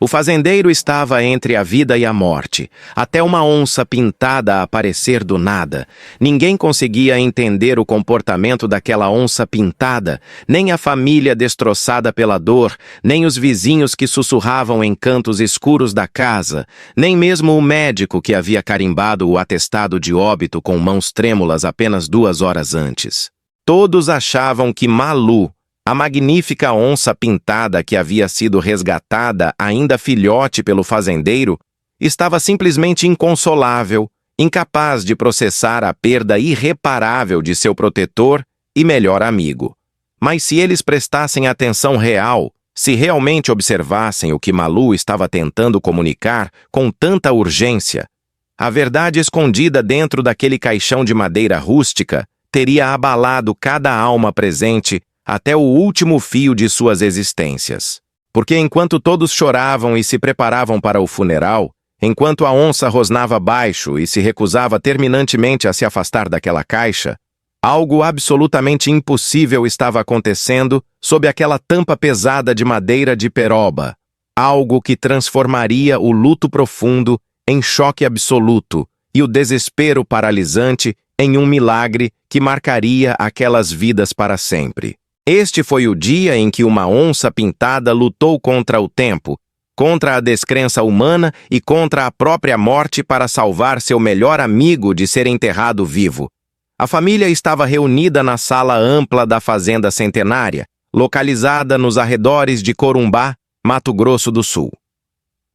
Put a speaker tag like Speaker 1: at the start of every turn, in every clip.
Speaker 1: O fazendeiro estava entre a vida e a morte, até uma onça pintada aparecer do nada. Ninguém conseguia entender o comportamento daquela onça pintada, nem a família destroçada pela dor, nem os vizinhos que sussurravam em cantos escuros da casa, nem mesmo o médico que havia carimbado o atestado de óbito com mãos trêmulas apenas 2 horas antes. Todos achavam que Malu, a magnífica onça pintada que havia sido resgatada ainda filhote pelo fazendeiro, estava simplesmente inconsolável, incapaz de processar a perda irreparável de seu protetor e melhor amigo. Mas se eles prestassem atenção real, se realmente observassem o que Malu estava tentando comunicar com tanta urgência, a verdade escondida dentro daquele caixão de madeira rústica teria abalado cada alma presente até o último fio de suas existências. Porque enquanto todos choravam e se preparavam para o funeral, enquanto a onça rosnava baixo e se recusava terminantemente a se afastar daquela caixa, algo absolutamente impossível estava acontecendo sob aquela tampa pesada de madeira de peroba, algo que transformaria o luto profundo em choque absoluto e o desespero paralisante em um milagre que marcaria aquelas vidas para sempre. Este foi o dia em que uma onça pintada lutou contra o tempo, contra a descrença humana e contra a própria morte para salvar seu melhor amigo de ser enterrado vivo. A família estava reunida na sala ampla da fazenda centenária, localizada nos arredores de Corumbá, Mato Grosso do Sul.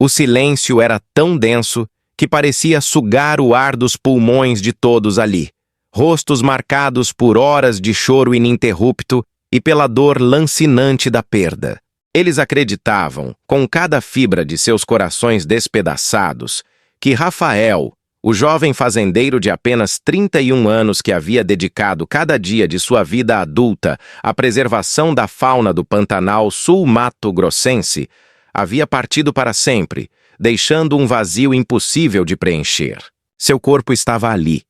Speaker 1: O silêncio era tão denso que parecia sugar o ar dos pulmões de todos ali, rostos marcados por horas de choro ininterrupto e pela dor lancinante da perda. Eles acreditavam, com cada fibra de seus corações despedaçados, que Rafael, o jovem fazendeiro de apenas 31 anos que havia dedicado cada dia de sua vida adulta à preservação da fauna do Pantanal sul-mato-grossense, havia partido para sempre, deixando um vazio impossível de preencher. Seu corpo estava ali,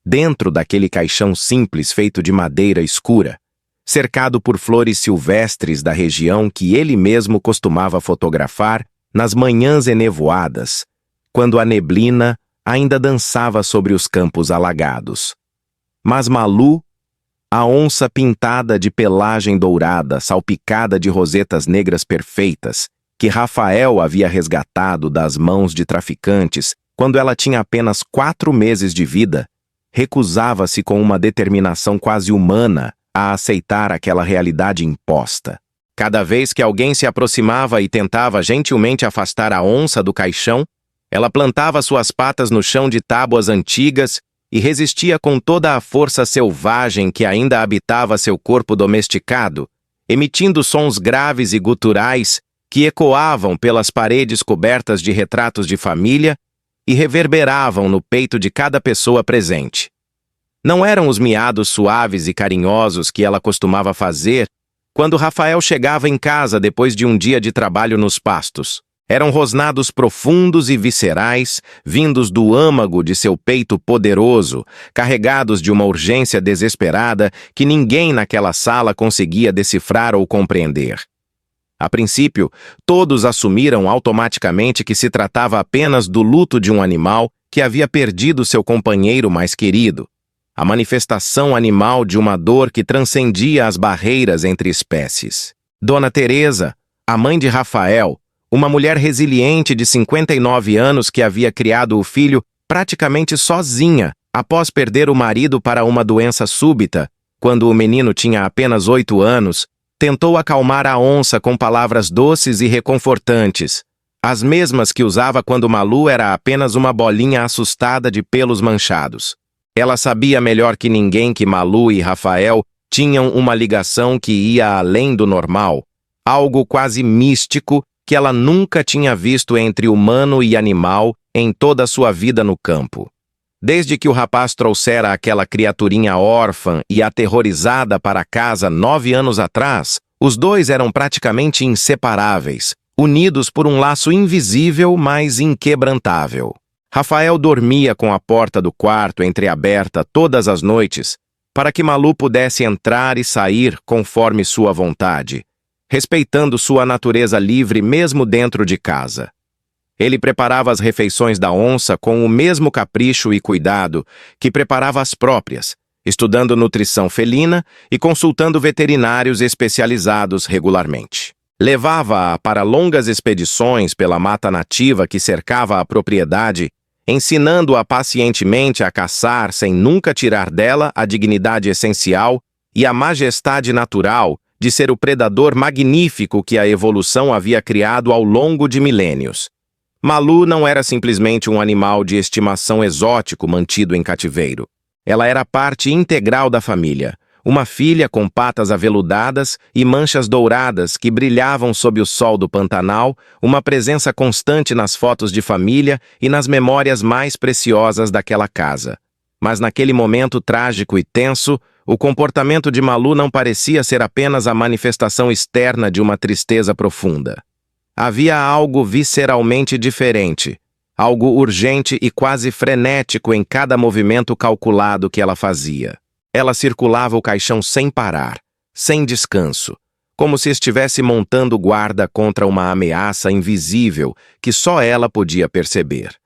Speaker 1: dentro daquele caixão simples feito de madeira escura, cercado por flores silvestres da região que ele mesmo costumava fotografar nas manhãs enevoadas, quando a neblina ainda dançava sobre os campos alagados. Mas Malu, a onça pintada de pelagem dourada salpicada de rosetas negras perfeitas, que Rafael havia resgatado das mãos de traficantes quando ela tinha apenas 4 meses de vida, recusava-se com uma determinação quase humana a aceitar aquela realidade imposta. Cada vez que alguém se aproximava e tentava gentilmente afastar a onça do caixão, ela plantava suas patas no chão de tábuas antigas e resistia com toda a força selvagem que ainda habitava seu corpo domesticado, emitindo sons graves e guturais que ecoavam pelas paredes cobertas de retratos de família e reverberavam no peito de cada pessoa presente. Não eram os miados suaves e carinhosos que ela costumava fazer quando Rafael chegava em casa depois de um dia de trabalho nos pastos. Eram rosnados profundos e viscerais, vindos do âmago de seu peito poderoso, carregados de uma urgência desesperada que ninguém naquela sala conseguia decifrar ou compreender. A princípio, todos assumiram automaticamente que se tratava apenas do luto de um animal que havia perdido seu companheiro mais querido, a manifestação animal de uma dor que transcendia as barreiras entre espécies. Dona Teresa, a mãe de Rafael, uma mulher resiliente de 59 anos que havia criado o filho praticamente sozinha após perder o marido para uma doença súbita, quando o menino tinha apenas 8 anos, tentou acalmar a onça com palavras doces e reconfortantes, as mesmas que usava quando Malu era apenas uma bolinha assustada de pelos manchados. Ela sabia melhor que ninguém que Malu e Rafael tinham uma ligação que ia além do normal, algo quase místico que ela nunca tinha visto entre humano e animal em toda a sua vida no campo. Desde que o rapaz trouxera aquela criaturinha órfã e aterrorizada para casa 9 anos atrás, os dois eram praticamente inseparáveis, unidos por um laço invisível, mas inquebrantável. Rafael dormia com a porta do quarto entreaberta todas as noites, para que Malu pudesse entrar e sair conforme sua vontade, respeitando sua natureza livre mesmo dentro de casa. Ele preparava as refeições da onça com o mesmo capricho e cuidado que preparava as próprias, estudando nutrição felina e consultando veterinários especializados regularmente. Levava-a para longas expedições pela mata nativa que cercava a propriedade, ensinando-a pacientemente a caçar sem nunca tirar dela a dignidade essencial e a majestade natural de ser o predador magnífico que a evolução havia criado ao longo de milênios. Malu não era simplesmente um animal de estimação exótico mantido em cativeiro. Ela era parte integral da família, uma filha com patas aveludadas e manchas douradas que brilhavam sob o sol do Pantanal, uma presença constante nas fotos de família e nas memórias mais preciosas daquela casa. Mas naquele momento trágico e tenso, o comportamento de Malu não parecia ser apenas a manifestação externa de uma tristeza profunda. Havia algo visceralmente diferente, algo urgente e quase frenético em cada movimento calculado que ela fazia. Ela circulava o caixão sem parar, sem descanso, como se estivesse montando guarda contra uma ameaça invisível que só ela podia perceber.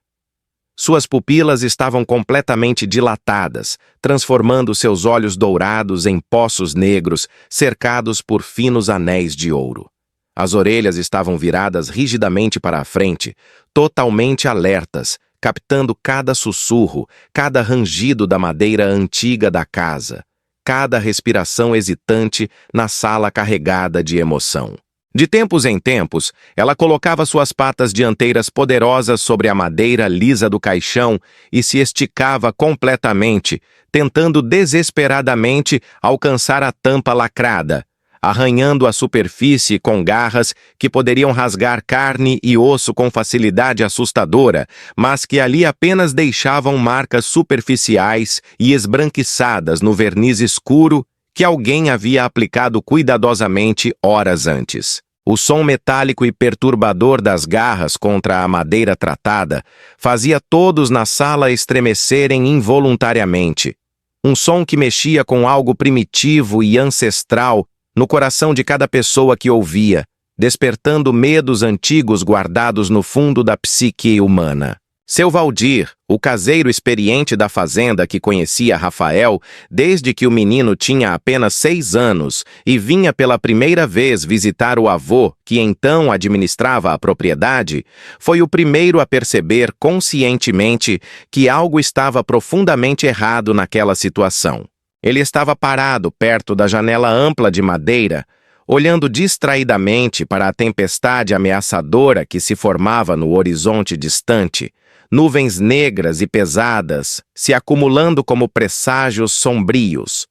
Speaker 1: Suas pupilas estavam completamente dilatadas, transformando seus olhos dourados em poços negros, cercados por finos anéis de ouro. As orelhas estavam viradas rigidamente para a frente, totalmente alertas, captando cada sussurro, cada rangido da madeira antiga da casa, cada respiração hesitante na sala carregada de emoção. De tempos em tempos, ela colocava suas patas dianteiras poderosas sobre a madeira lisa do caixão e se esticava completamente, tentando desesperadamente alcançar a tampa lacrada, arranhando a superfície com garras que poderiam rasgar carne e osso com facilidade assustadora, mas que ali apenas deixavam marcas superficiais e esbranquiçadas no verniz escuro que alguém havia aplicado cuidadosamente horas antes. O som metálico e perturbador das garras contra a madeira tratada fazia todos na sala estremecerem involuntariamente. Um som que mexia com algo primitivo e ancestral no coração de cada pessoa que ouvia, despertando medos antigos guardados no fundo da psique humana. Seu Valdir, o caseiro experiente da fazenda que conhecia Rafael desde que o menino tinha apenas 6 anos e vinha pela primeira vez visitar o avô que então administrava a propriedade, foi o primeiro a perceber conscientemente que algo estava profundamente errado naquela situação. Ele estava parado perto da janela ampla de madeira, olhando distraidamente para a tempestade ameaçadora que se formava no horizonte distante, nuvens negras e pesadas se acumulando como presságios sombrios,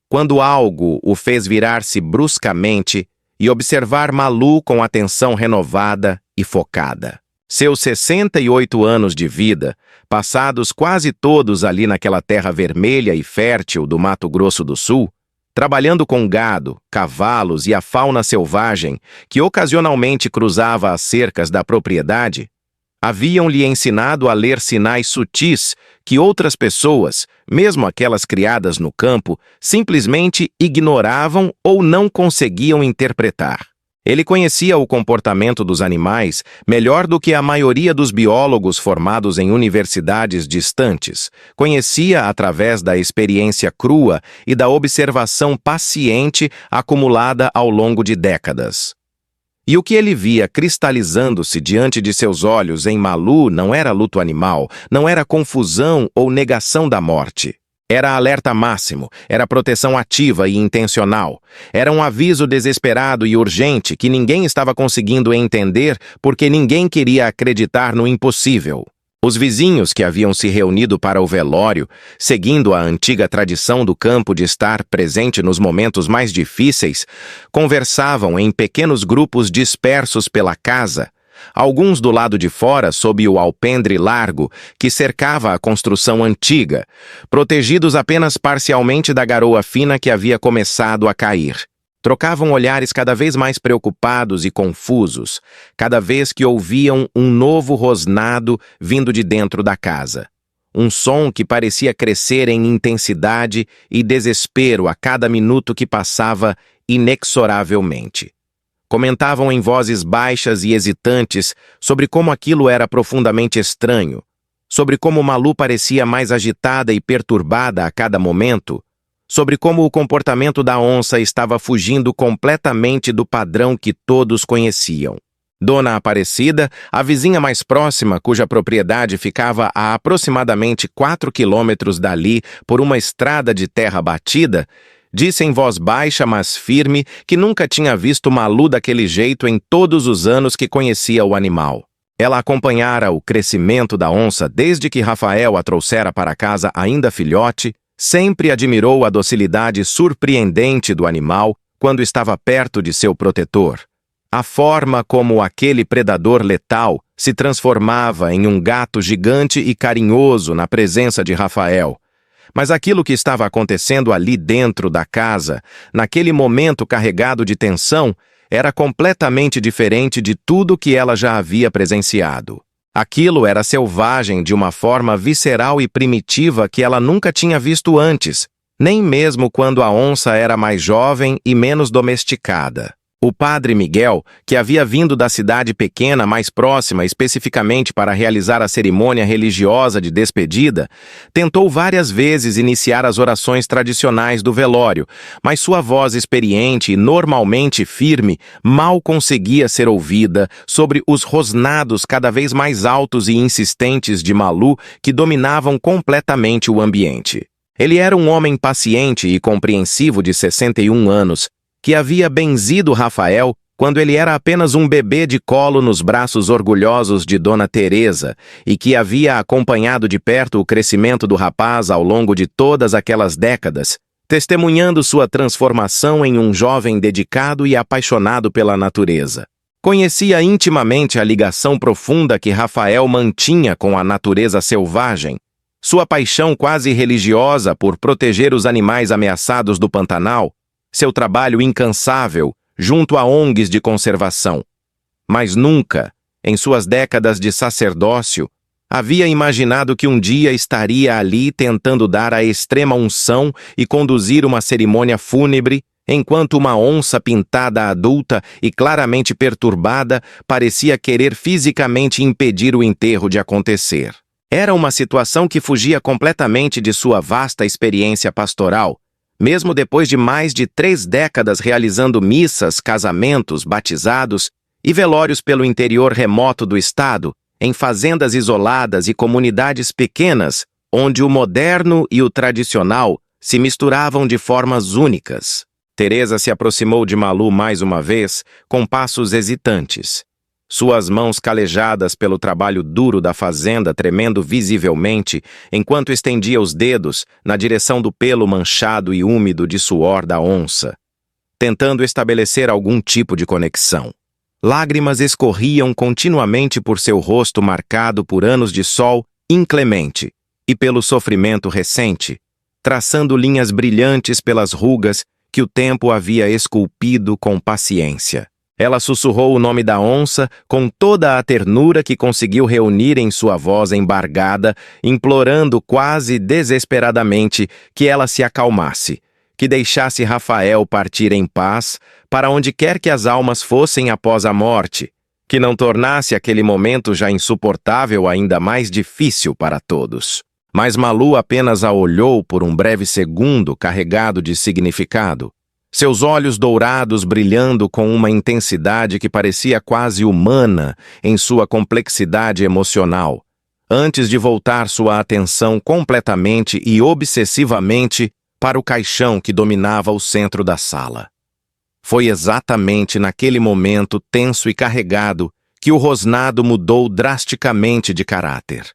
Speaker 1: quando algo o fez virar-se bruscamente e observar Malu com atenção renovada e focada. Seus 68 anos de vida, passados quase todos ali naquela terra vermelha e fértil do Mato Grosso do Sul, trabalhando com gado, cavalos e a fauna selvagem que ocasionalmente cruzava as cercas da propriedade, haviam-lhe ensinado a ler sinais sutis que outras pessoas, mesmo aquelas criadas no campo, simplesmente ignoravam ou não conseguiam interpretar. Ele conhecia o comportamento dos animais melhor do que a maioria dos biólogos formados em universidades distantes. Conhecia através da experiência crua e da observação paciente acumulada ao longo de décadas. E o que ele via cristalizando-se diante de seus olhos em Malu não era luto animal, não era confusão ou negação da morte. Era alerta máximo, era proteção ativa e intencional. Era um aviso desesperado e urgente que ninguém estava conseguindo entender porque ninguém queria acreditar no impossível. Os vizinhos que haviam se reunido para o velório, seguindo a antiga tradição do campo de estar presente nos momentos mais difíceis, conversavam em pequenos grupos dispersos pela casa, alguns do lado de fora sob o alpendre largo que cercava a construção antiga, protegidos apenas parcialmente da garoa fina que havia começado a cair. Trocavam olhares cada vez mais preocupados e confusos, cada vez que ouviam um novo rosnado vindo de dentro da casa. Um som que parecia crescer em intensidade e desespero a cada minuto que passava inexoravelmente. Comentavam em vozes baixas e hesitantes sobre como aquilo era profundamente estranho, sobre como Malu parecia mais agitada e perturbada a cada momento, sobre como o comportamento da onça estava fugindo completamente do padrão que todos conheciam. Dona Aparecida, a vizinha mais próxima, cuja propriedade ficava a aproximadamente 4 quilômetros dali por uma estrada de terra batida, disse em voz baixa, mas firme, que nunca tinha visto Malu daquele jeito em todos os anos que conhecia o animal. Ela acompanhara o crescimento da onça desde que Rafael a trouxera para casa ainda filhote, sempre admirou a docilidade surpreendente do animal quando estava perto de seu protetor. A forma como aquele predador letal se transformava em um gato gigante e carinhoso na presença de Rafael. Mas aquilo que estava acontecendo ali dentro da casa, naquele momento carregado de tensão, era completamente diferente de tudo que ela já havia presenciado. Aquilo era selvagem de uma forma visceral e primitiva que ela nunca tinha visto antes, nem mesmo quando a onça era mais jovem e menos domesticada. O padre Miguel, que havia vindo da cidade pequena mais próxima especificamente para realizar a cerimônia religiosa de despedida, tentou várias vezes iniciar as orações tradicionais do velório, mas sua voz experiente e normalmente firme mal conseguia ser ouvida sobre os rosnados cada vez mais altos e insistentes de Malu que dominavam completamente o ambiente. Ele era um homem paciente e compreensivo de 61 anos, que havia benzido Rafael quando ele era apenas um bebê de colo nos braços orgulhosos de Dona Teresa e que havia acompanhado de perto o crescimento do rapaz ao longo de todas aquelas décadas, testemunhando sua transformação em um jovem dedicado e apaixonado pela natureza. Conhecia intimamente a ligação profunda que Rafael mantinha com a natureza selvagem, sua paixão quase religiosa por proteger os animais ameaçados do Pantanal, seu trabalho incansável junto a ONGs de conservação. Mas nunca, em suas décadas de sacerdócio, havia imaginado que um dia estaria ali tentando dar a extrema unção e conduzir uma cerimônia fúnebre, enquanto uma onça pintada adulta e claramente perturbada parecia querer fisicamente impedir o enterro de acontecer. Era uma situação que fugia completamente de sua vasta experiência pastoral, mesmo depois de mais de 3 décadas realizando missas, casamentos, batizados e velórios pelo interior remoto do estado, em fazendas isoladas e comunidades pequenas, onde o moderno e o tradicional se misturavam de formas únicas. Teresa se aproximou de Malu mais uma vez, com passos hesitantes. Suas mãos calejadas pelo trabalho duro da fazenda tremendo visivelmente, enquanto estendia os dedos na direção do pelo manchado e úmido de suor da onça, tentando estabelecer algum tipo de conexão. Lágrimas escorriam continuamente por seu rosto marcado por anos de sol inclemente e pelo sofrimento recente, traçando linhas brilhantes pelas rugas que o tempo havia esculpido com paciência. Ela sussurrou o nome da onça com toda a ternura que conseguiu reunir em sua voz embargada, implorando quase desesperadamente que ela se acalmasse, que deixasse Rafael partir em paz para onde quer que as almas fossem após a morte, que não tornasse aquele momento já insuportável ainda mais difícil para todos. Mas Malu apenas a olhou por um breve segundo carregado de significado, seus olhos dourados brilhando com uma intensidade que parecia quase humana em sua complexidade emocional, antes de voltar sua atenção completamente e obsessivamente para o caixão que dominava o centro da sala. Foi exatamente naquele momento tenso e carregado que o rosnado mudou drasticamente de caráter.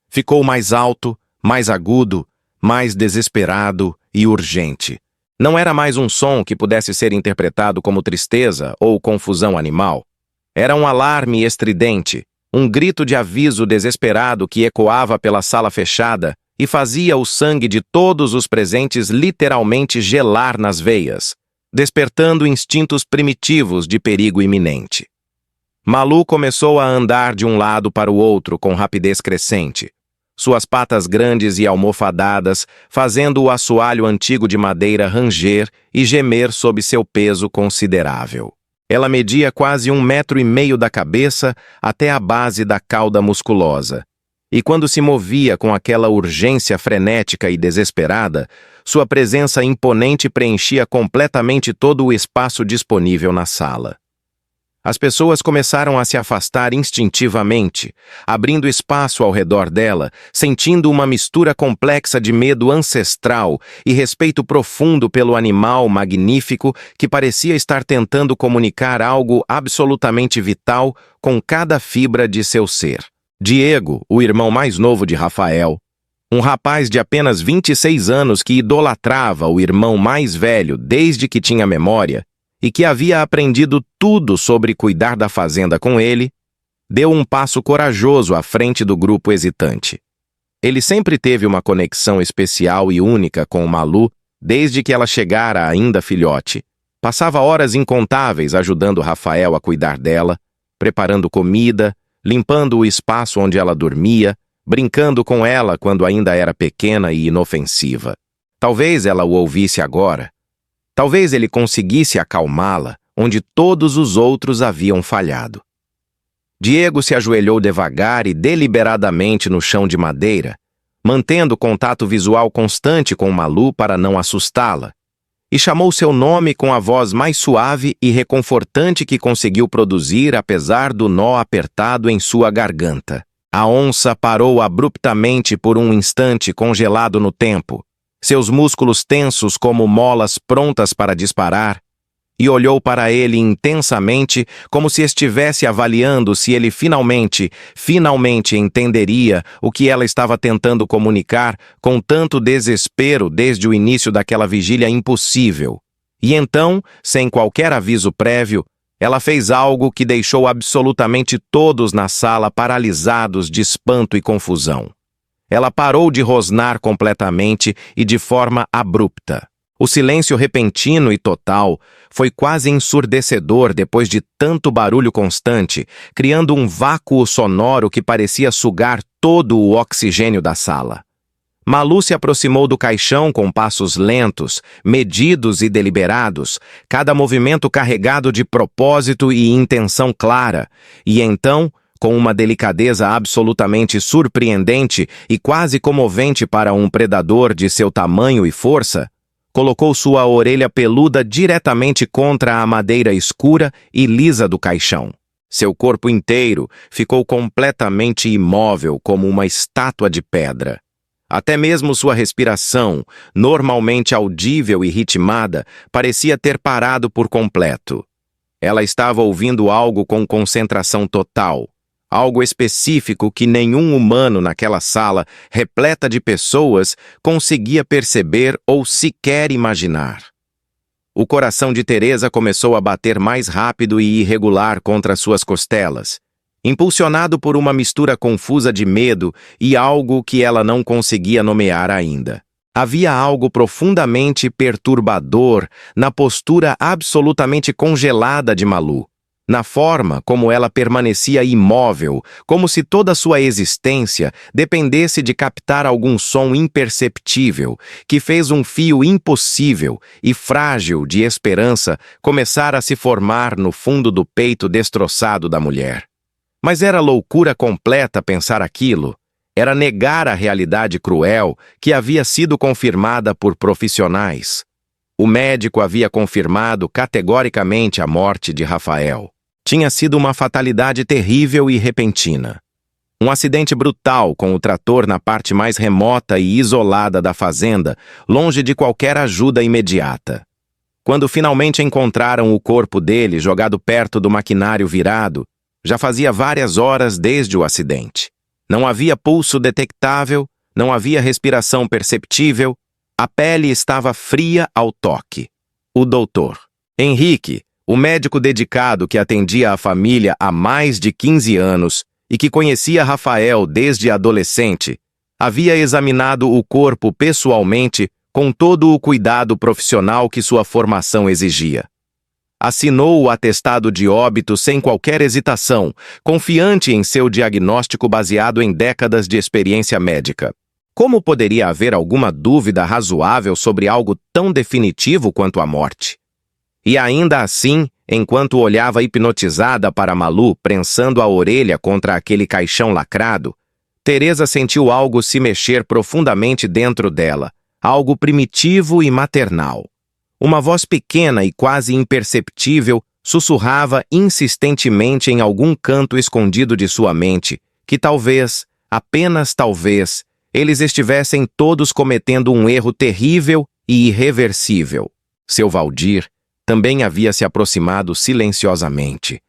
Speaker 1: Ficou mais alto, mais agudo, mais desesperado e urgente. Não era mais um som que pudesse ser interpretado como tristeza ou confusão animal. Era um alarme estridente, um grito de aviso desesperado que ecoava pela sala fechada e fazia o sangue de todos os presentes literalmente gelar nas veias, despertando instintos primitivos de perigo iminente. Malu começou a andar de um lado para o outro com rapidez crescente, suas patas grandes e almofadadas fazendo o assoalho antigo de madeira ranger e gemer sob seu peso considerável. Ela media quase 1,5 metros da cabeça até a base da cauda musculosa. E quando se movia com aquela urgência frenética e desesperada, sua presença imponente preenchia completamente todo o espaço disponível na sala. As pessoas começaram a se afastar instintivamente, abrindo espaço ao redor dela, sentindo uma mistura complexa de medo ancestral e respeito profundo pelo animal magnífico que parecia estar tentando comunicar algo absolutamente vital com cada fibra de seu ser. Diego, o irmão mais novo de Rafael, um rapaz de apenas 26 anos que idolatrava o irmão mais velho desde que tinha memória, e que havia aprendido tudo sobre cuidar da fazenda com ele, deu um passo corajoso à frente do grupo hesitante. Ele sempre teve uma conexão especial e única com Malu desde que ela chegara ainda filhote. Passava horas incontáveis ajudando Rafael a cuidar dela, preparando comida, limpando o espaço onde ela dormia, brincando com ela quando ainda era pequena e inofensiva. Talvez ela o ouvisse agora. Talvez ele conseguisse acalmá-la, onde todos os outros haviam falhado. Diego se ajoelhou devagar e deliberadamente no chão de madeira, mantendo contato visual constante com Malu para não assustá-la, e chamou seu nome com a voz mais suave e reconfortante que conseguiu produzir apesar do nó apertado em sua garganta. A onça parou abruptamente por um instante congelado no tempo, seus músculos tensos como molas prontas para disparar, e olhou para ele intensamente como se estivesse avaliando se ele finalmente entenderia o que ela estava tentando comunicar com tanto desespero desde o início daquela vigília impossível. E então, sem qualquer aviso prévio, ela fez algo que deixou absolutamente todos na sala paralisados de espanto e confusão. Ela parou de rosnar completamente e de forma abrupta. O silêncio repentino e total foi quase ensurdecedor depois de tanto barulho constante, criando um vácuo sonoro que parecia sugar todo o oxigênio da sala. Malu se aproximou do caixão com passos lentos, medidos e deliberados, cada movimento carregado de propósito e intenção clara, e então, com uma delicadeza absolutamente surpreendente e quase comovente para um predador de seu tamanho e força, colocou sua orelha peluda diretamente contra a madeira escura e lisa do caixão. Seu corpo inteiro ficou completamente imóvel como uma estátua de pedra. Até mesmo sua respiração, normalmente audível e ritmada, parecia ter parado por completo. Ela estava ouvindo algo com concentração total. Algo específico que nenhum humano naquela sala, repleta de pessoas, conseguia perceber ou sequer imaginar. O coração de Teresa começou a bater mais rápido e irregular contra suas costelas, impulsionado por uma mistura confusa de medo e algo que ela não conseguia nomear ainda. Havia algo profundamente perturbador na postura absolutamente congelada de Malu, na forma como ela permanecia imóvel, como se toda sua existência dependesse de captar algum som imperceptível, que fez um fio impossível e frágil de esperança começar a se formar no fundo do peito destroçado da mulher. Mas era loucura completa pensar aquilo. Era negar a realidade cruel que havia sido confirmada por profissionais. O médico havia confirmado categoricamente a morte de Rafael. Tinha sido uma fatalidade terrível e repentina. Um acidente brutal com o trator na parte mais remota e isolada da fazenda, longe de qualquer ajuda imediata. Quando finalmente encontraram o corpo dele jogado perto do maquinário virado, já fazia várias horas desde o acidente. Não havia pulso detectável, não havia respiração perceptível, a pele estava fria ao toque. O doutor Henrique, o médico dedicado que atendia a família há mais de 15 anos e que conhecia Rafael desde adolescente, havia examinado o corpo pessoalmente com todo o cuidado profissional que sua formação exigia. Assinou o atestado de óbito sem qualquer hesitação, confiante em seu diagnóstico baseado em décadas de experiência médica. Como poderia haver alguma dúvida razoável sobre algo tão definitivo quanto a morte? E ainda assim, enquanto olhava hipnotizada para Malu prensando a orelha contra aquele caixão lacrado, Teresa sentiu algo se mexer profundamente dentro dela, algo primitivo e maternal. Uma voz pequena e quase imperceptível sussurrava insistentemente em algum canto escondido de sua mente que talvez, apenas talvez, eles estivessem todos cometendo um erro terrível e irreversível. Seu Valdir também havia se aproximado silenciosamente.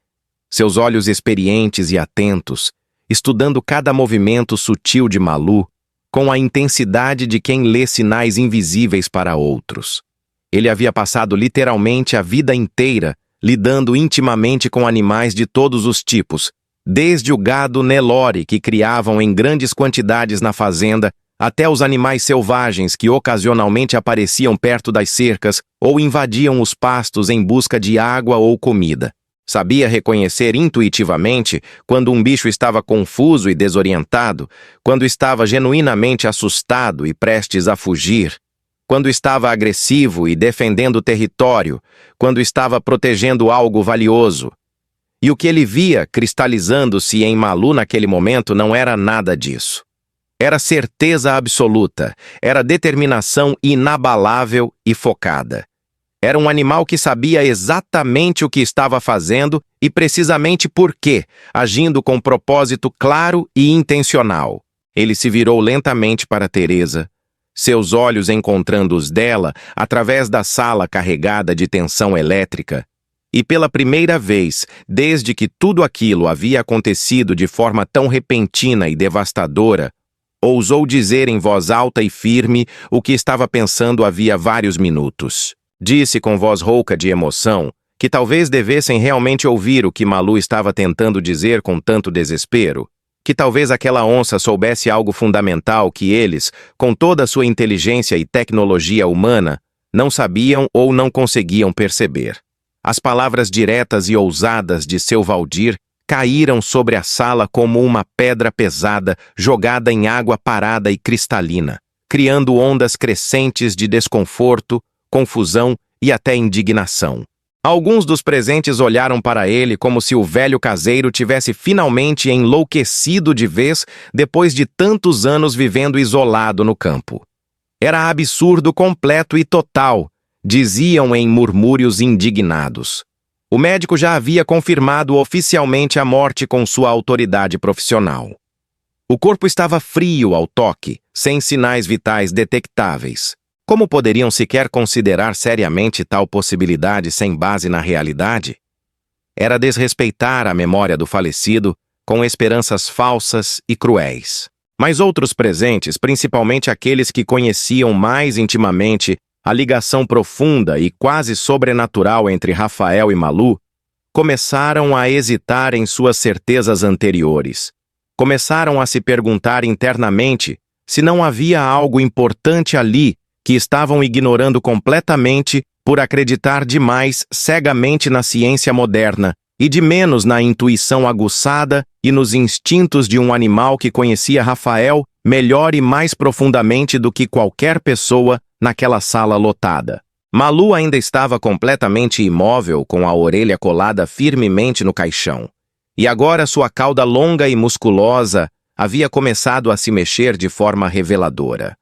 Speaker 1: Seus olhos experientes e atentos, estudando cada movimento sutil de Malu, com a intensidade de quem lê sinais invisíveis para outros. Ele havia passado literalmente a vida inteira lidando intimamente com animais de todos os tipos, desde o gado Nelore que criavam em grandes quantidades na fazenda, até os animais selvagens que ocasionalmente apareciam perto das cercas ou invadiam os pastos em busca de água ou comida. Sabia reconhecer intuitivamente quando um bicho estava confuso e desorientado, quando estava genuinamente assustado e prestes a fugir, quando estava agressivo e defendendo o território, quando estava protegendo algo valioso. E o que ele via cristalizando-se em Malu naquele momento não era nada disso. Era certeza absoluta, era determinação inabalável e focada. Era um animal que sabia exatamente o que estava fazendo e precisamente por quê, agindo com propósito claro e intencional. Ele se virou lentamente para Teresa, seus olhos encontrando os dela através da sala carregada de tensão elétrica, e pela primeira vez, desde que tudo aquilo havia acontecido de forma tão repentina e devastadora, ousou dizer em voz alta e firme o que estava pensando havia vários minutos. Disse com voz rouca de emoção que talvez devessem realmente ouvir o que Malu estava tentando dizer com tanto desespero, que talvez aquela onça soubesse algo fundamental que eles, com toda a sua inteligência e tecnologia humana, não sabiam ou não conseguiam perceber. As palavras diretas e ousadas de seu Valdir caíram sobre a sala como uma pedra pesada jogada em água parada e cristalina, criando ondas crescentes de desconforto, confusão e até indignação. Alguns dos presentes olharam para ele como se o velho caseiro tivesse finalmente enlouquecido de vez depois de tantos anos vivendo isolado no campo. Era absurdo completo e total, diziam em murmúrios indignados. O médico já havia confirmado oficialmente a morte com sua autoridade profissional. O corpo estava frio ao toque, sem sinais vitais detectáveis. Como poderiam sequer considerar seriamente tal possibilidade sem base na realidade? Era desrespeitar a memória do falecido com esperanças falsas e cruéis. Mas outros presentes, principalmente aqueles que conheciam mais intimamente a ligação profunda e quase sobrenatural entre Rafael e Malu, começaram a hesitar em suas certezas anteriores. Começaram a se perguntar internamente se não havia algo importante ali que estavam ignorando completamente por acreditar demais cegamente na ciência moderna e de menos na intuição aguçada e nos instintos de um animal que conhecia Rafael melhor e mais profundamente do que qualquer pessoa naquela sala lotada. Malu ainda estava completamente imóvel, com a orelha colada firmemente no caixão. E agora sua cauda longa e musculosa havia começado a se mexer de forma reveladora.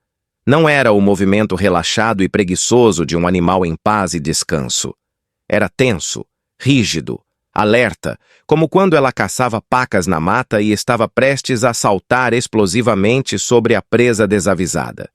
Speaker 1: Não era o movimento relaxado e preguiçoso de um animal em paz e descanso. Era tenso, rígido, alerta, como quando ela caçava pacas na mata e estava prestes a saltar explosivamente sobre a presa desavisada.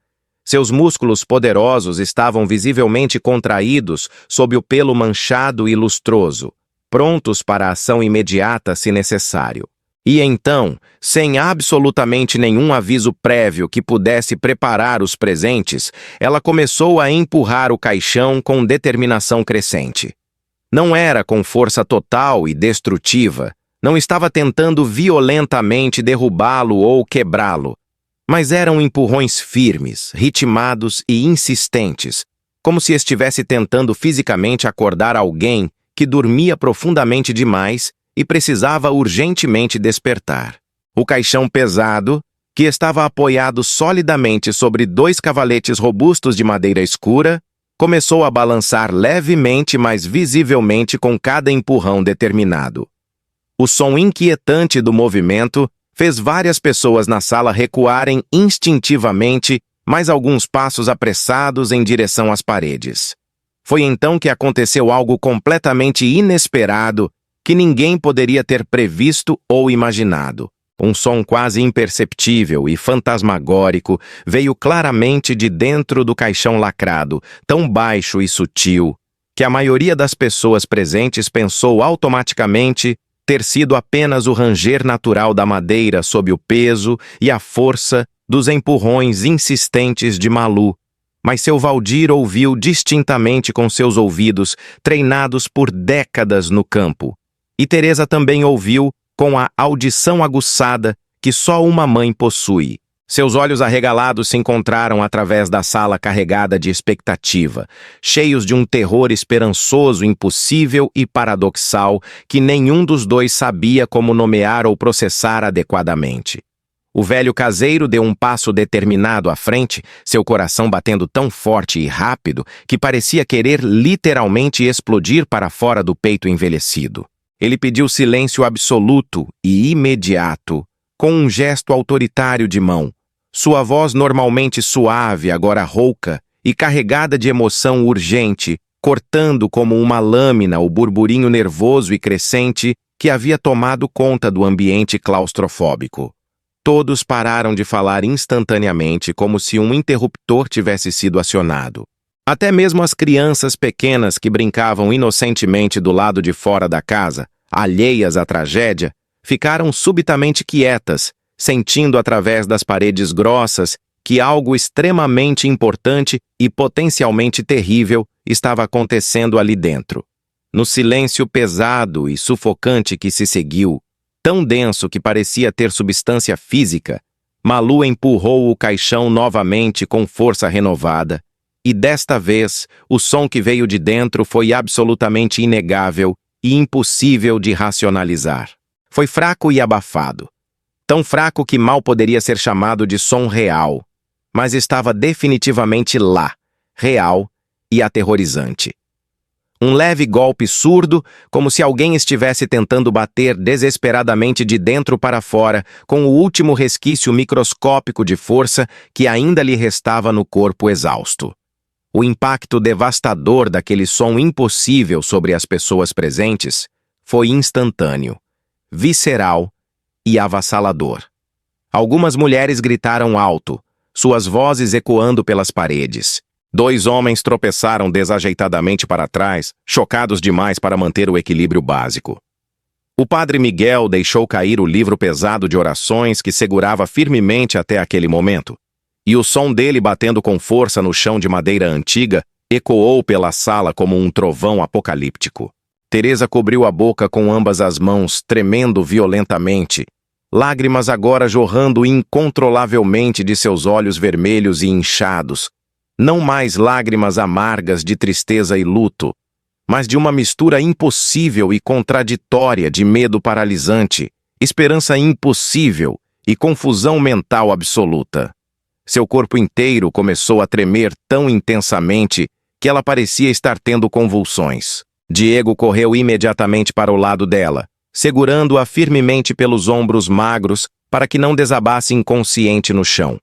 Speaker 1: Seus músculos poderosos estavam visivelmente contraídos sob o pelo manchado e lustroso, prontos para a ação imediata se necessário. E então, sem absolutamente nenhum aviso prévio que pudesse preparar os presentes, ela começou a empurrar o caixão com determinação crescente. Não era com força total e destrutiva, não estava tentando violentamente derrubá-lo ou quebrá-lo, mas eram empurrões firmes, ritmados e insistentes, como se estivesse tentando fisicamente acordar alguém que dormia profundamente demais e precisava urgentemente despertar. O caixão pesado, que estava apoiado solidamente sobre 2 cavaletes robustos de madeira escura, começou a balançar levemente, mas visivelmente com cada empurrão determinado. O som inquietante do movimento fez várias pessoas na sala recuarem instintivamente, mais alguns passos apressados em direção às paredes. Foi então que aconteceu algo completamente inesperado que ninguém poderia ter previsto ou imaginado. Um som quase imperceptível e fantasmagórico veio claramente de dentro do caixão lacrado, tão baixo e sutil, que a maioria das pessoas presentes pensou automaticamente ter sido apenas o ranger natural da madeira sob o peso e a força dos empurrões insistentes de Malu. Mas seu Valdir ouviu distintamente com seus ouvidos, treinados por décadas no campo. E Teresa também ouviu com a audição aguçada que só uma mãe possui. Seus olhos arregalados se encontraram através da sala carregada de expectativa, cheios de um terror esperançoso, impossível e paradoxal que nenhum dos dois sabia como nomear ou processar adequadamente. O velho caseiro deu um passo determinado à frente, seu coração batendo tão forte e rápido que parecia querer literalmente explodir para fora do peito envelhecido. Ele pediu silêncio absoluto e imediato, com um gesto autoritário de mão. Sua voz normalmente suave, agora rouca e carregada de emoção urgente, cortando como uma lâmina o burburinho nervoso e crescente que havia tomado conta do ambiente claustrofóbico. Todos pararam de falar instantaneamente, como se um interruptor tivesse sido acionado. Até mesmo as crianças pequenas que brincavam inocentemente do lado de fora da casa, alheias à tragédia, ficaram subitamente quietas, sentindo através das paredes grossas que algo extremamente importante e potencialmente terrível estava acontecendo ali dentro. No silêncio pesado e sufocante que se seguiu, tão denso que parecia ter substância física, Malu empurrou o caixão novamente com força renovada, e desta vez o som que veio de dentro foi absolutamente inegável e impossível de racionalizar. Foi fraco e abafado. Tão fraco que mal poderia ser chamado de som real, mas estava definitivamente lá, real e aterrorizante. Um leve golpe surdo, como se alguém estivesse tentando bater desesperadamente de dentro para fora, com o último resquício microscópico de força que ainda lhe restava no corpo exausto. O impacto devastador daquele som impossível sobre as pessoas presentes foi instantâneo, visceral e avassalador. Algumas mulheres gritaram alto, suas vozes ecoando pelas paredes. 2 homens tropeçaram desajeitadamente para trás, chocados demais para manter o equilíbrio básico. O padre Miguel deixou cair o livro pesado de orações que segurava firmemente até aquele momento, e o som dele batendo com força no chão de madeira antiga ecoou pela sala como um trovão apocalíptico. Teresa cobriu a boca com ambas as mãos, tremendo violentamente, lágrimas agora jorrando incontrolavelmente de seus olhos vermelhos e inchados, não mais lágrimas amargas de tristeza e luto, mas de uma mistura impossível e contraditória de medo paralisante, esperança impossível e confusão mental absoluta. Seu corpo inteiro começou a tremer tão intensamente que ela parecia estar tendo convulsões. Diego correu imediatamente para o lado dela, segurando-a firmemente pelos ombros magros para que não desabasse inconsciente no chão.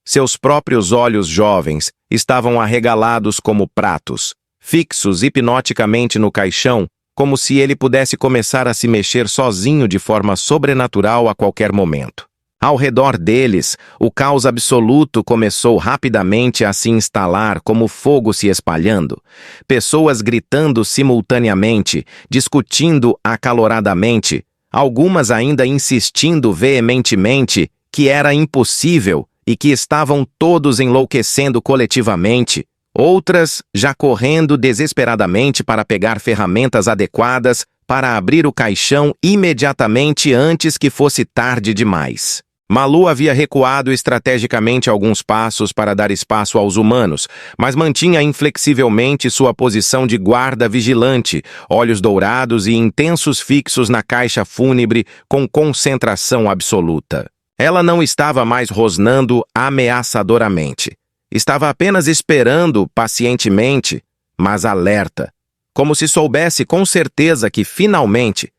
Speaker 1: Seus próprios olhos jovens estavam arregalados como pratos, fixos hipnoticamente no caixão, como se ele pudesse começar a se mexer sozinho de forma sobrenatural a qualquer momento. Ao redor deles, o caos absoluto começou rapidamente a se instalar como fogo se espalhando, pessoas gritando simultaneamente, discutindo acaloradamente, algumas ainda insistindo veementemente que era impossível e que estavam todos enlouquecendo coletivamente, outras já correndo desesperadamente para pegar ferramentas adequadas para abrir o caixão imediatamente antes que fosse tarde demais. Malu havia recuado estrategicamente alguns passos para dar espaço aos humanos, mas mantinha inflexivelmente sua posição de guarda vigilante, olhos dourados e intensos fixos na caixa fúnebre com concentração absoluta. Ela não estava mais rosnando ameaçadoramente. Estava apenas esperando pacientemente, mas alerta, como se soubesse com certeza que finalmente,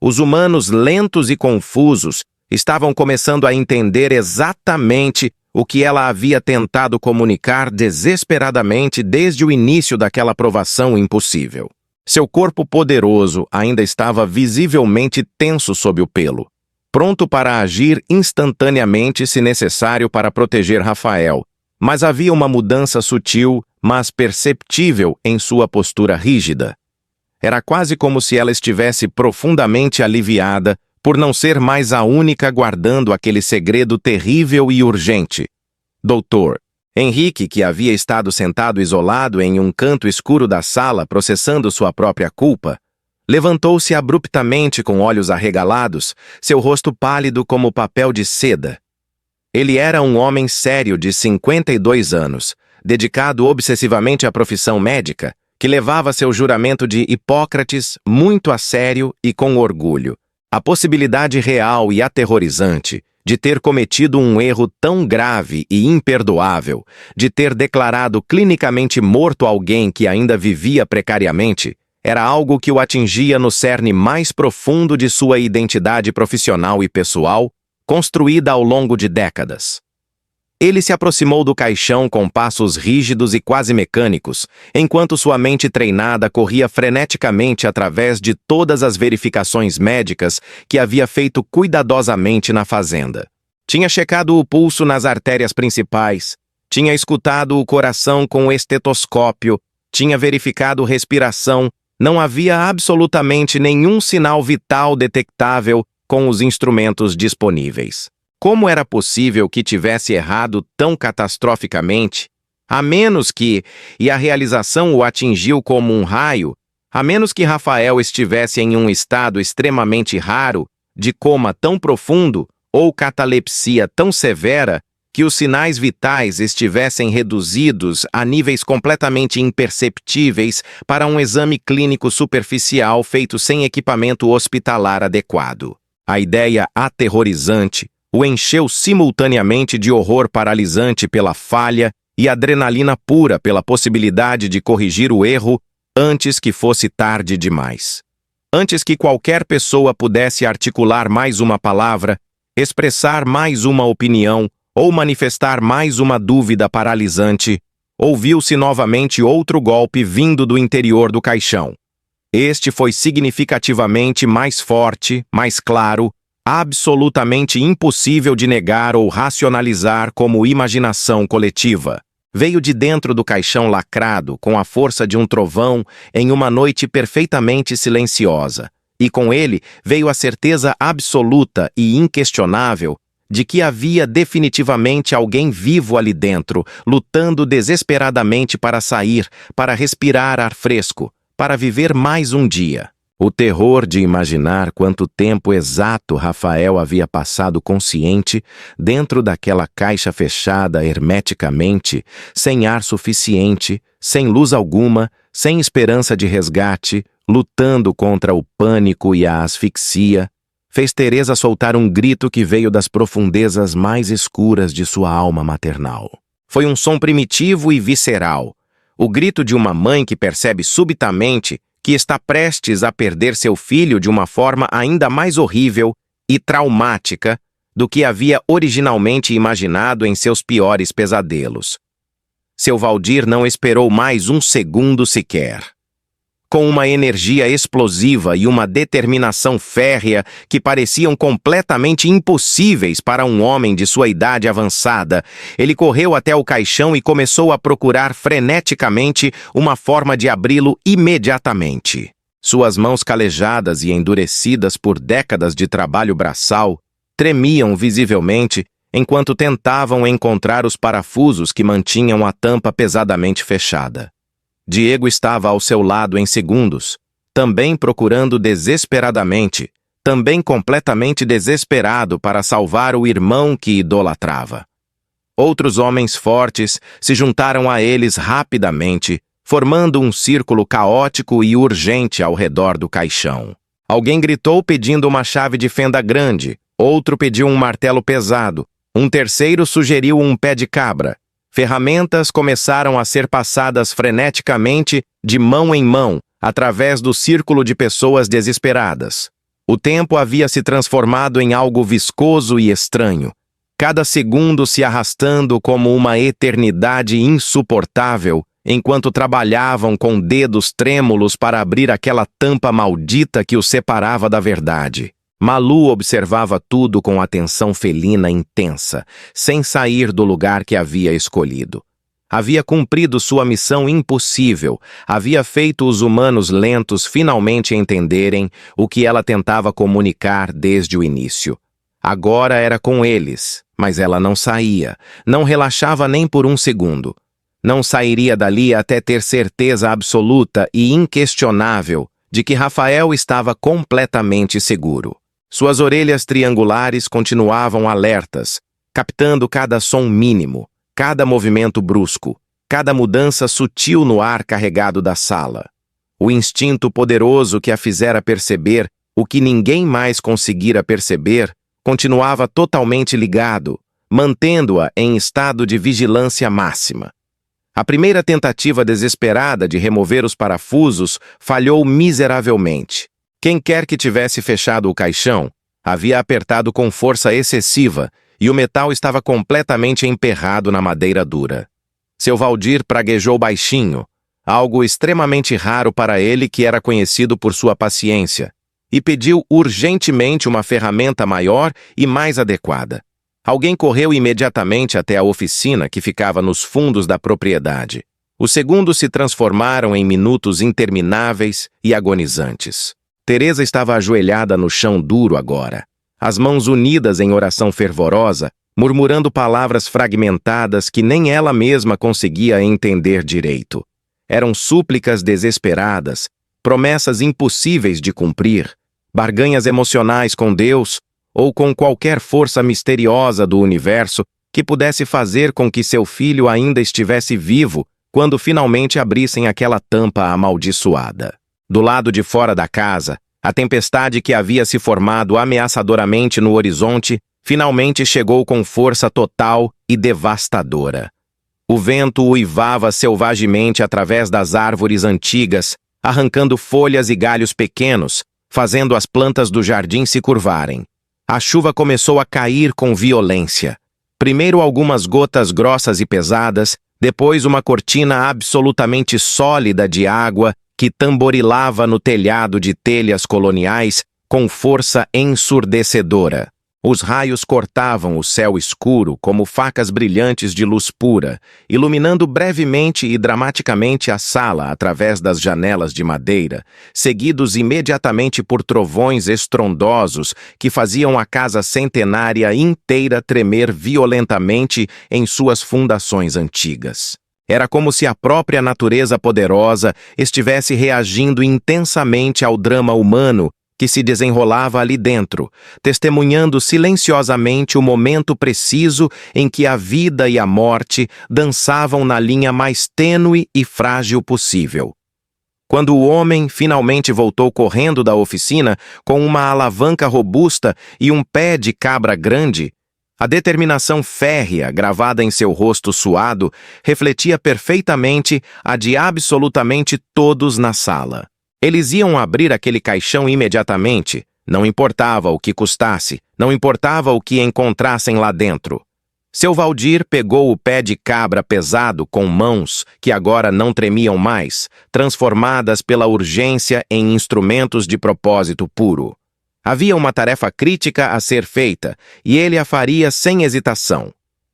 Speaker 1: os humanos lentos e confusos estavam começando a entender exatamente o que ela havia tentado comunicar desesperadamente desde o início daquela provação impossível. Seu corpo poderoso ainda estava visivelmente tenso sob o pelo, pronto para agir instantaneamente se necessário para proteger Rafael, mas havia uma mudança sutil, mas perceptível em sua postura rígida. Era quase como se ela estivesse profundamente aliviada por não ser mais a única guardando aquele segredo terrível e urgente. Doutor, Henrique, que havia estado sentado isolado em um canto escuro da sala processando sua própria culpa, levantou-se abruptamente com olhos arregalados, seu rosto pálido como papel de seda. Ele era um homem sério de 52 anos, dedicado obsessivamente à profissão médica, que levava seu juramento de Hipócrates muito a sério e com orgulho. A possibilidade real e aterrorizante de ter cometido um erro tão grave e imperdoável, de ter declarado clinicamente morto alguém que ainda vivia precariamente, era algo que o atingia no cerne mais profundo de sua identidade profissional e pessoal, construída ao longo de décadas. Ele se aproximou do caixão com passos rígidos e quase mecânicos, enquanto sua mente treinada corria freneticamente através de todas as verificações médicas que havia feito cuidadosamente na fazenda. Tinha checado o pulso nas artérias principais, tinha escutado o coração com o estetoscópio, tinha verificado respiração, não havia absolutamente nenhum sinal vital detectável com os instrumentos disponíveis. Como era possível que tivesse errado tão catastroficamente? A menos que, e a realização o atingiu como um raio, a menos que Rafael estivesse em um estado extremamente raro, de coma tão profundo ou catalepsia tão severa, que os sinais vitais estivessem reduzidos a níveis completamente imperceptíveis para um exame clínico superficial feito sem equipamento hospitalar adequado. A ideia aterrorizante o encheu simultaneamente de horror paralisante pela falha e adrenalina pura pela possibilidade de corrigir o erro antes que fosse tarde demais. Antes que qualquer pessoa pudesse articular mais uma palavra, expressar mais uma opinião ou manifestar mais uma dúvida paralisante, ouviu-se novamente outro golpe vindo do interior do caixão. Este foi significativamente mais forte, mais claro, absolutamente impossível de negar ou racionalizar como imaginação coletiva. Veio de dentro do caixão lacrado com a força de um trovão em uma noite perfeitamente silenciosa, e com ele veio a certeza absoluta e inquestionável de que havia definitivamente alguém vivo ali dentro, lutando desesperadamente para sair, para respirar ar fresco, para viver mais um dia. O terror de imaginar quanto tempo exato Rafael havia passado consciente dentro daquela caixa fechada hermeticamente, sem ar suficiente, sem luz alguma, sem esperança de resgate, lutando contra o pânico e a asfixia, fez Teresa soltar um grito que veio das profundezas mais escuras de sua alma maternal. Foi um som primitivo e visceral, o grito de uma mãe que percebe subitamente que está prestes a perder seu filho de uma forma ainda mais horrível e traumática do que havia originalmente imaginado em seus piores pesadelos. Seu Valdir não esperou mais um segundo sequer. Com uma energia explosiva e uma determinação férrea que pareciam completamente impossíveis para um homem de sua idade avançada, ele correu até o caixão e começou a procurar freneticamente uma forma de abri-lo imediatamente. Suas mãos calejadas e endurecidas por décadas de trabalho braçal tremiam visivelmente enquanto tentavam encontrar os parafusos que mantinham a tampa pesadamente fechada. Diego estava ao seu lado em segundos, também procurando desesperadamente, também completamente desesperado para salvar o irmão que idolatrava. Outros homens fortes se juntaram a eles rapidamente, formando um círculo caótico e urgente ao redor do caixão. Alguém gritou pedindo uma chave de fenda grande, outro pediu um martelo pesado, um terceiro sugeriu um pé de cabra, Ferramentas começaram a ser passadas freneticamente de mão em mão, através do círculo de pessoas desesperadas. O tempo havia se transformado em algo viscoso e estranho, cada segundo se arrastando como uma eternidade insuportável, enquanto trabalhavam com dedos trêmulos para abrir aquela tampa maldita que os separava da verdade. Malu observava tudo com atenção felina intensa, sem sair do lugar que havia escolhido. Havia cumprido sua missão impossível, havia feito os humanos lentos finalmente entenderem o que ela tentava comunicar desde o início. Agora era com eles, mas ela não saía, não relaxava nem por um segundo. Não sairia dali até ter certeza absoluta e inquestionável de que Rafael estava completamente seguro. Suas orelhas triangulares continuavam alertas, captando cada som mínimo, cada movimento brusco, cada mudança sutil no ar carregado da sala. O instinto poderoso que a fizera perceber o que ninguém mais conseguira perceber continuava totalmente ligado, mantendo-a em estado de vigilância máxima. A primeira tentativa desesperada de remover os parafusos falhou miseravelmente. Quem quer que tivesse fechado o caixão havia apertado com força excessiva e o metal estava completamente emperrado na madeira dura. Seu Valdir praguejou baixinho, algo extremamente raro para ele que era conhecido por sua paciência, e pediu urgentemente uma ferramenta maior e mais adequada. Alguém correu imediatamente até a oficina que ficava nos fundos da propriedade. Os segundos se transformaram em minutos intermináveis e agonizantes. Teresa estava ajoelhada no chão duro agora, as mãos unidas em oração fervorosa, murmurando palavras fragmentadas que nem ela mesma conseguia entender direito. Eram súplicas desesperadas, promessas impossíveis de cumprir, barganhas emocionais com Deus ou com qualquer força misteriosa do universo que pudesse fazer com que seu filho ainda estivesse vivo quando finalmente abrissem aquela tampa amaldiçoada. Do lado de fora da casa, a tempestade que havia se formado ameaçadoramente no horizonte finalmente chegou com força total e devastadora. O vento uivava selvagemente através das árvores antigas, arrancando folhas e galhos pequenos, fazendo as plantas do jardim se curvarem. A chuva começou a cair com violência. Primeiro algumas gotas grossas e pesadas, depois uma cortina absolutamente sólida de água que tamborilava no telhado de telhas coloniais com força ensurdecedora. Os raios cortavam o céu escuro como facas brilhantes de luz pura, iluminando brevemente e dramaticamente a sala através das janelas de madeira, seguidos imediatamente por trovões estrondosos que faziam a casa centenária inteira tremer violentamente em suas fundações antigas. Era como se a própria natureza poderosa estivesse reagindo intensamente ao drama humano que se desenrolava ali dentro, testemunhando silenciosamente o momento preciso em que a vida e a morte dançavam na linha mais tênue e frágil possível. Quando o homem finalmente voltou correndo da oficina com uma alavanca robusta e um pé de cabra grande, a determinação férrea gravada em seu rosto suado refletia perfeitamente a de absolutamente todos na sala. Eles iam abrir aquele caixão imediatamente, não importava o que custasse, não importava o que encontrassem lá dentro. Seu Valdir pegou o pé de cabra pesado com mãos que agora não tremiam mais, transformadas pela urgência em instrumentos de propósito puro. Havia uma tarefa crítica a ser feita, e ele a faria sem hesitação.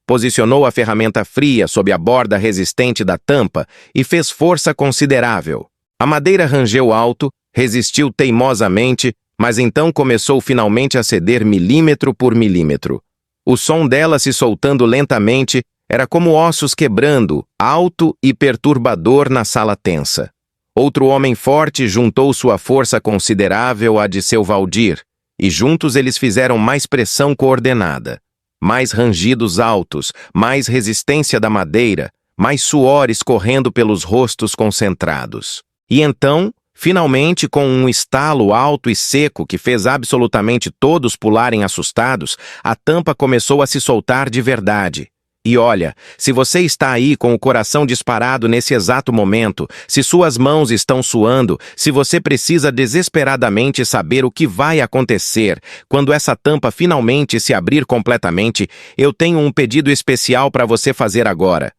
Speaker 1: Posicionou a ferramenta fria sob a borda resistente da tampa e fez força considerável. A madeira rangeu alto, resistiu teimosamente, mas então começou finalmente a ceder milímetro por milímetro. O som dela se soltando lentamente era como ossos quebrando, alto e perturbador na sala tensa. Outro homem forte juntou sua força considerável à de seu Valdir, e juntos eles fizeram mais pressão coordenada. Mais rangidos altos, mais resistência da madeira, mais suor escorrendo pelos rostos concentrados. E então, finalmente, com um estalo alto e seco que fez absolutamente todos pularem assustados, a tampa começou a se soltar de verdade. E olha, se você está aí com o coração disparado nesse exato momento, se suas mãos estão suando, se você precisa desesperadamente saber o que vai acontecer quando essa tampa finalmente se abrir completamente, eu tenho um pedido especial para você fazer agora.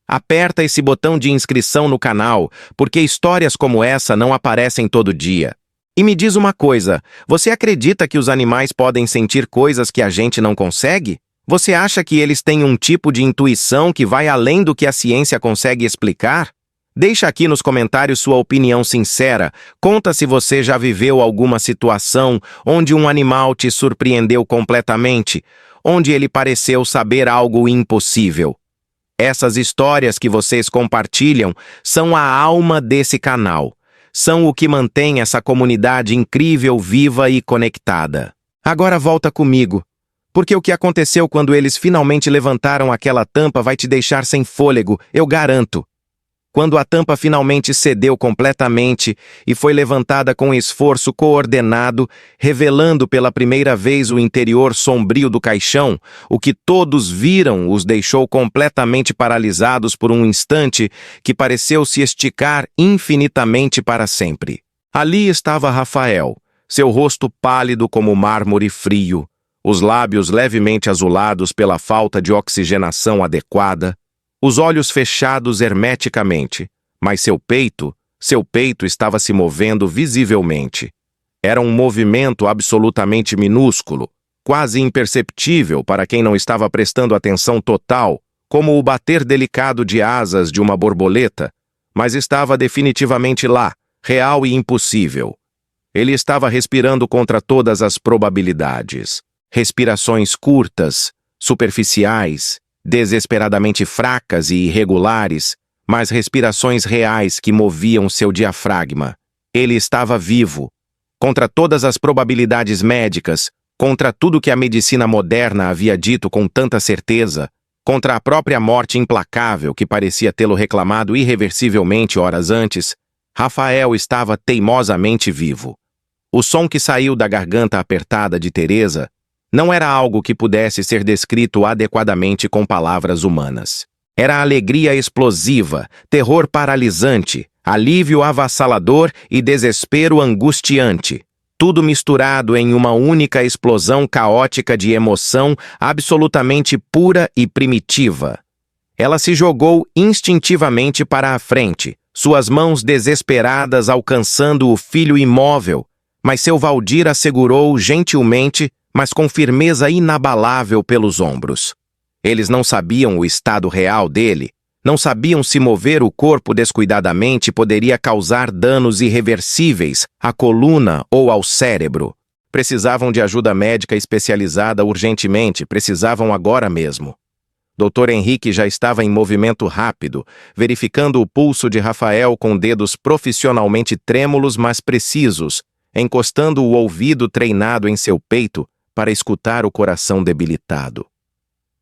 Speaker 1: Aperta esse botão de inscrição no canal, porque histórias como essa não aparecem todo dia. E me diz uma coisa, você acredita que os animais podem sentir coisas que a gente não consegue? Você acha que eles têm um tipo de intuição que vai além do que a ciência consegue explicar? Deixa aqui nos comentários sua opinião sincera. Conta se você já viveu alguma situação onde um animal te surpreendeu completamente, onde ele pareceu saber algo impossível. Essas histórias que vocês compartilham são a alma desse canal. São o que mantém essa comunidade incrível, viva e conectada. Agora volta comigo. Porque o que aconteceu quando eles finalmente levantaram aquela tampa vai te deixar sem fôlego, eu garanto. Quando a tampa finalmente cedeu completamente e foi levantada com esforço coordenado, revelando pela primeira vez o interior sombrio do caixão, o que todos viram os deixou completamente paralisados por um instante que pareceu se esticar infinitamente para sempre. Ali estava Rafael, seu rosto pálido como mármore frio, os lábios levemente azulados pela falta de oxigenação adequada, os olhos fechados hermeticamente, mas seu peito estava se movendo visivelmente. Era um movimento absolutamente minúsculo, quase imperceptível para quem não estava prestando atenção total, como o bater delicado de asas de uma borboleta, mas estava definitivamente lá, real e impossível. Ele estava respirando contra todas as probabilidades. Respirações curtas, superficiais, desesperadamente fracas e irregulares, mas respirações reais que moviam seu diafragma. Ele estava vivo. Contra todas as probabilidades médicas, contra tudo que a medicina moderna havia dito com tanta certeza, contra a própria morte implacável que parecia tê-lo reclamado irreversivelmente horas antes, Rafael estava teimosamente vivo. O som que saiu da garganta apertada de Teresa não era algo que pudesse ser descrito adequadamente com palavras humanas. Era alegria explosiva, terror paralisante, alívio avassalador e desespero angustiante, tudo misturado em uma única explosão caótica de emoção absolutamente pura e primitiva. Ela se jogou instintivamente para a frente, suas mãos desesperadas alcançando o filho imóvel, mas seu Valdir a segurou gentilmente, mas com firmeza inabalável pelos ombros. Eles não sabiam o estado real dele, não sabiam se mover o corpo descuidadamente poderia causar danos irreversíveis à coluna ou ao cérebro. Precisavam de ajuda médica especializada urgentemente, precisavam agora mesmo. Dr. Henrique já estava em movimento rápido, verificando o pulso de Rafael com dedos profissionalmente trêmulos, mas precisos, encostando o ouvido treinado em seu peito para escutar o coração debilitado.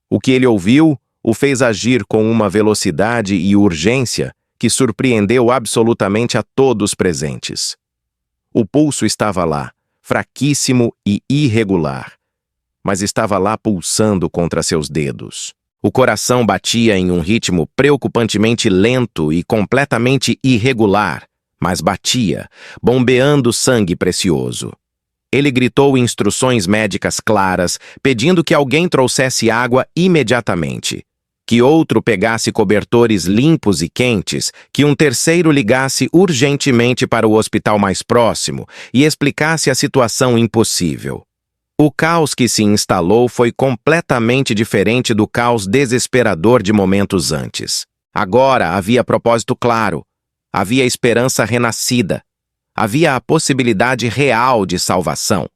Speaker 1: O que ele ouviu o fez agir com uma velocidade e urgência que surpreendeu absolutamente a todos presentes. O pulso estava lá, fraquíssimo e irregular, mas estava lá pulsando contra seus dedos. O coração batia em um ritmo preocupantemente lento e completamente irregular, mas batia, bombeando sangue precioso. Ele gritou instruções médicas claras, pedindo que alguém trouxesse água imediatamente, que outro pegasse cobertores limpos e quentes, que um terceiro ligasse urgentemente para o hospital mais próximo e explicasse a situação impossível. O caos que se instalou foi completamente diferente do caos desesperador de momentos antes. Agora havia propósito claro, havia esperança renascida. Havia a possibilidade real de salvação.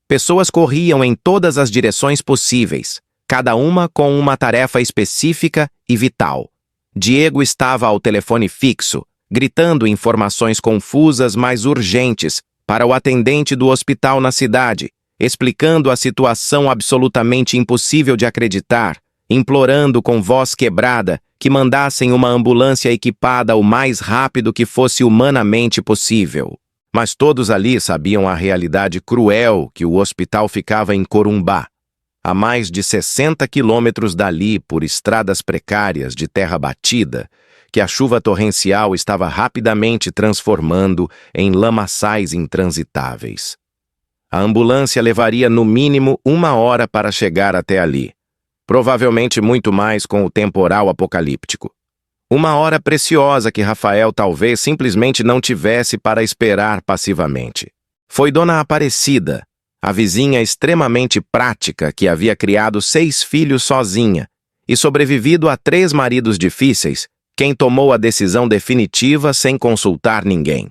Speaker 1: Pessoas corriam em todas as direções possíveis, cada uma com uma tarefa específica e vital. Diego estava ao telefone fixo, gritando informações confusas mas urgentes para o atendente do hospital na cidade, explicando a situação absolutamente impossível de acreditar, implorando com voz quebrada que mandassem uma ambulância equipada o mais rápido que fosse humanamente possível. Mas todos ali sabiam a realidade cruel que o hospital ficava em Corumbá. A mais de 60 quilômetros dali, por estradas precárias de terra batida, que a chuva torrencial estava rapidamente transformando em lamaçais intransitáveis. A ambulância levaria no mínimo 1 hora para chegar até ali, provavelmente muito mais com o temporal apocalíptico. 1 hora preciosa que Rafael talvez simplesmente não tivesse para esperar passivamente. Foi Dona Aparecida, a vizinha extremamente prática que havia criado 6 filhos sozinha e sobrevivido a 3 maridos difíceis, quem tomou a decisão definitiva sem consultar ninguém.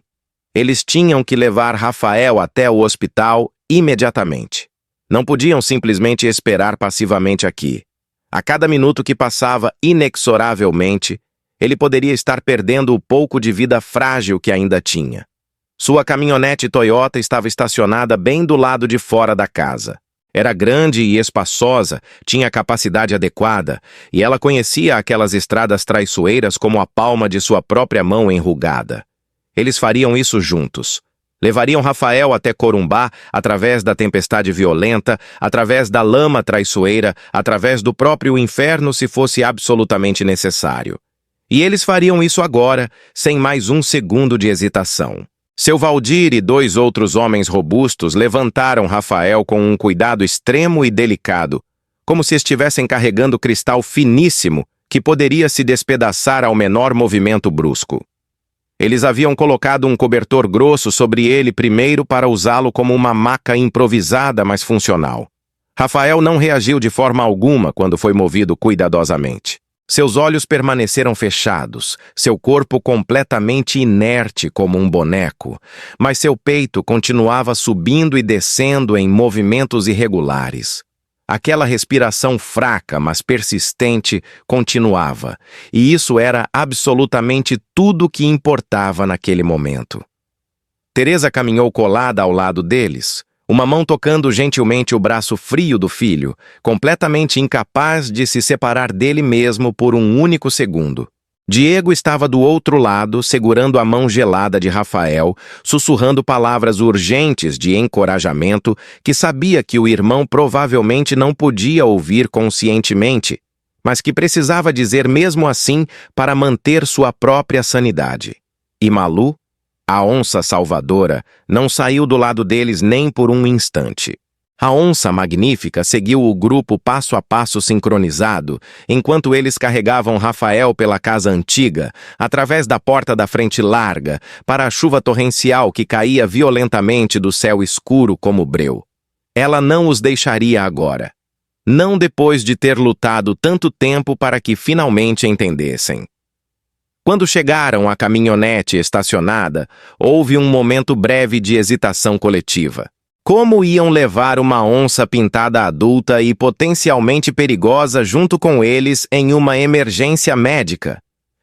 Speaker 1: Eles tinham que levar Rafael até o hospital imediatamente. Não podiam simplesmente esperar passivamente aqui. A cada minuto que passava inexoravelmente, ele poderia estar perdendo o pouco de vida frágil que ainda tinha. Sua caminhonete Toyota estava estacionada bem do lado de fora da casa. Era grande e espaçosa, tinha capacidade adequada, e ela conhecia aquelas estradas traiçoeiras como a palma de sua própria mão enrugada. Eles fariam isso juntos. Levariam Rafael até Corumbá através da tempestade violenta, através da lama traiçoeira, através do próprio inferno se fosse absolutamente necessário. E eles fariam isso agora, sem mais um segundo de hesitação. Seu Valdir e 2 outros homens robustos levantaram Rafael com um cuidado extremo e delicado, como se estivessem carregando cristal finíssimo que poderia se despedaçar ao menor movimento brusco. Eles haviam colocado um cobertor grosso sobre ele primeiro para usá-lo como uma maca improvisada, mas funcional. Rafael não reagiu de forma alguma quando foi movido cuidadosamente. Seus olhos permaneceram fechados, seu corpo completamente inerte como um boneco, mas seu peito continuava subindo e descendo em movimentos irregulares. Aquela respiração fraca, mas persistente, continuava, e isso era absolutamente tudo que importava naquele momento. Teresa caminhou colada ao lado deles, uma mão tocando gentilmente o braço frio do filho, completamente incapaz de se separar dele mesmo por um único segundo. Diego estava do outro lado, segurando a mão gelada de Rafael, sussurrando palavras urgentes de encorajamento que sabia que o irmão provavelmente não podia ouvir conscientemente, mas que precisava dizer mesmo assim para manter sua própria sanidade. E Malu, a onça salvadora, não saiu do lado deles nem por um instante. A onça magnífica seguiu o grupo passo a passo sincronizado, enquanto eles carregavam Rafael pela casa antiga, através da porta da frente larga, para a chuva torrencial que caía violentamente do céu escuro como breu. Ela não os deixaria agora. Não depois de ter lutado tanto tempo para que finalmente entendessem. Quando chegaram à caminhonete estacionada, houve um momento breve de hesitação coletiva. Como iam levar uma onça pintada adulta e potencialmente perigosa junto com eles em uma emergência médica?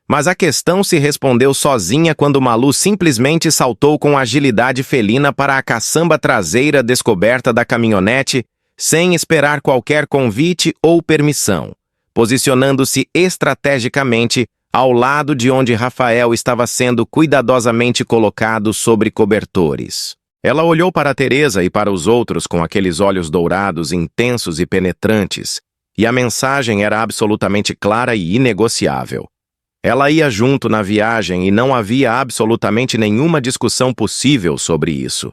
Speaker 1: Mas a questão se respondeu sozinha quando Malu simplesmente saltou com agilidade felina para a caçamba traseira descoberta da caminhonete, sem esperar qualquer convite ou permissão, posicionando-se estrategicamente ao lado de onde Rafael estava sendo cuidadosamente colocado sobre cobertores. Ela olhou para Teresa e para os outros com aqueles olhos dourados, intensos e penetrantes, e a mensagem era absolutamente clara e inegociável. Ela ia junto na viagem e não havia absolutamente nenhuma discussão possível sobre isso.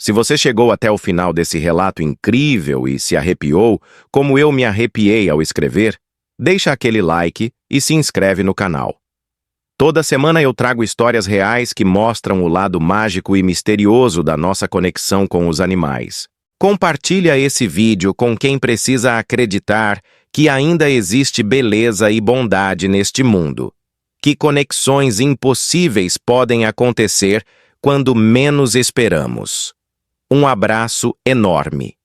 Speaker 1: Se você chegou até o final desse relato incrível e se arrepiou, como eu me arrepiei ao escrever, deixa aquele like e se inscreve no canal. Toda semana eu trago histórias reais que mostram o lado mágico e misterioso da nossa conexão com os animais. Compartilha esse vídeo com quem precisa acreditar que ainda existe beleza e bondade neste mundo. Que conexões impossíveis podem acontecer quando menos esperamos. Um abraço enorme.